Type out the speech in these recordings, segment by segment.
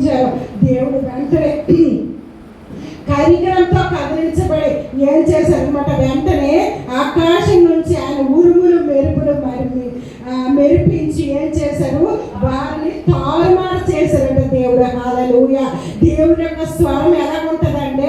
ప్రారంభించారో దేవుడు వెంటనే కనికరంతో కదిలించబడి ఏం చేశారనమాట, వెంటనే ఆకాశం నుంచి ఆయన ఉరుములు మెరుపులు మెరిపించి ఏం చేశారు, వారిని తారుమారు చేశారంట దేవుడు. హల్లెలూయా. దేవుడి యొక్క స్వరం ఎలా ఉంటుందంటే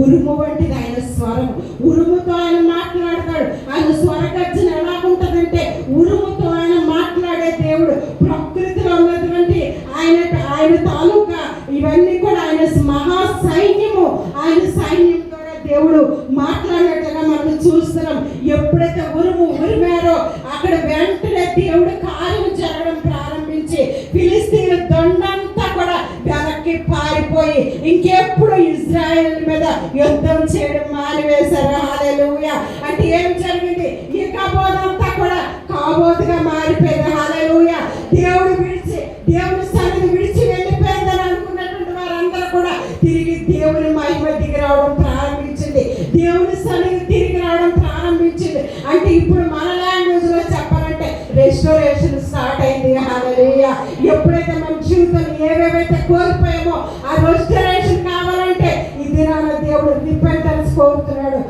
ఉరుము వంటిది ఆయన స్వరం. ఉరుముతో ఆయన మాట్లాడతాడు. ఆయన స్వరగర్జన ఎలా ఉంటుందంటే ఉరుముతో ఆయన మాట్లాడే దేవుడు. ప్రకృతిలో ఉన్నటువంటి ఆయన తాలూకా ఇవన్నీ కూడా ఆయన మహా సైన్యము, ఆయన సైన్యం ద్వారా దేవుడు మాట్లాడినట్టుగా మనం చూస్తున్నాం. ఎప్పుడైతే ఉరిమారో అక్కడ వెంటనే దేవుడు కార్యం జరగడం ప్రారంభించి ఫిలిస్తీన్ల దండంతా కూడా వెనక్కి పారిపోయి ఇంకెప్పుడు ఇజ్రాయేల్ మీద యుద్ధం చేయడం మానివేశారు. హల్లెలూయా. అంటే ఏం జరిగింది, ఈ కబోదంతా కూడా కాబోతుగా మారిపోయింది. హల్లెలూయా. దేవుడి సన్నిధి విడిచి వెళ్ళిపోయిందని అనుకున్నటువంటి వారందరూ కూడా తిరిగి దేవుని మహిమ దిగి రావడం ప్రారంభించింది. దేవుని సన్నిధి తిరిగి రావడం ప్రారంభించింది. అంటే ఇప్పుడు మన లాంగ్వేజ్ లో చెప్పాలంటే రెస్టోరేషన్ స్టార్ట్ అయింది. హల్లెలూయా. ఎప్పుడైతే మన జీవితంలో ఏవేవైతే కోల్పోయామో ఆ రెస్టోరేషన్ కావాలంటే ఈ దినాన దేవుడు రిపెంటెన్స్ కోరుతున్నాడు.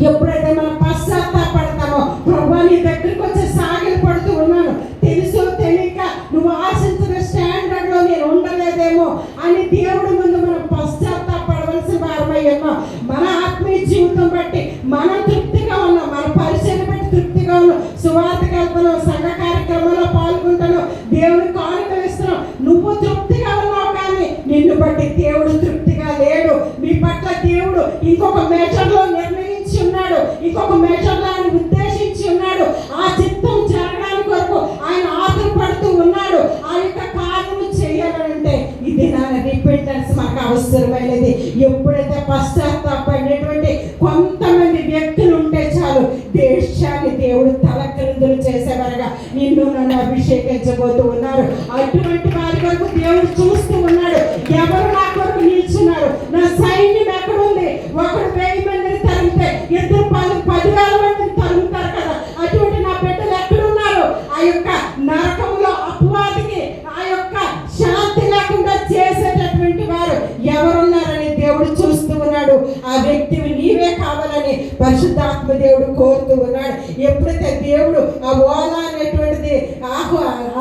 ఎప్పుడైతే మనం పశ్చాత్తాపడతామో, ప్రభువా నీ దగ్గరికి వచ్చి సాగిలు పడుతూ ఉన్నాను, తెలుసో తెలియక నువ్వు ఆశించిన స్టాండర్డ్ లో నేను ఉండలేదేమో అని దేవుడి ముందు మనం పశ్చాత్తాపడవలసిన వారమై ఉన్నాం. మన ఆత్మీయ జీవితం బట్టి మనం తృప్తిగా ఉన్నాం, మన పరిచయం బట్టి తృప్తిగా ఉన్నాం, సువార్తకి వెళ్తున్నాం, సంఘ కార్యక్రమంలో పాల్గొంటున్నాం, దేవుని కానుకలు ఇస్తున్నాం. నువ్వు తృప్తిగా ఉన్నావు, కానీ నిన్ను బట్టి దేవుడు తృప్తిగా లేడు. నీ పట్ల దేవుడు ఇంకొక మెజర్ లో నిర్ణయించి ఉన్నాడు, ఇంకొక మెజర్ లో ఆయన ఉద్దేశించి ఉన్నాడు. ఆ చిత్తం జరగడానికి వరకు ఆయన ఆతురపడుతూ ఉన్నాడు. ఆ యొక్క కార్యము చేయాలంటే ఇది నా రిపెంటెన్స్ మనకు అవసరమైనది. ఎప్పుడైతే పశ్చాత్తాపడినటువంటి కొంతమంది వ్యక్తులు ఉంటే చాలు, దేశాన్ని దేవుడు తలక్రిందులు చేసేవారుగా నిన్ను నన్ను అభిషేకించబోతూ ఉన్నారు. అటువంటి వారి వరకు దేవుడు చూస్తూ ఉన్నాడు. ఎవరు నా కొరకు నిల్చున్నారు, నా సైన్యం ఎక్కడుంది? ఒకడు 1000 మందిని తరిగితే ఇద్దరు 10,000 మందిని తరుగుతారు కదా. అటువంటి నా బిడ్డలు ఎక్కడున్నారు? ఆ యొక్క నరకంలో అపవాదికి ఆ యొక్క శాంతి లేకుండా చేసేటటువంటి వారు ఎవరున్నారని దేవుడు చూస్తూ ఉన్నాడు. ఆ వ్యక్తివి నీవే కావాలని పరిశుద్ధాత్మ దేవుడు కోరుతూ ఉన్నాడు. ఎప్పుడైతే దేవుడు ఆ ఓలా అనేటువంటిది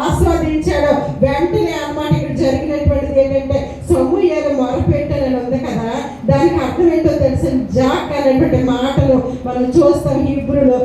ఆస్వాదించాడో వెంటనే అన్నమాట ఇక్కడ జరిగినటువంటిది ఏంటంటే సమూయేలు మొరపెట్టాలని ఉంది కదా, దానికి అర్థం ఏంటో తెలిసిన జాక్ అనేటువంటి మాటలు మనం చూస్తాం. హీబ్రూలో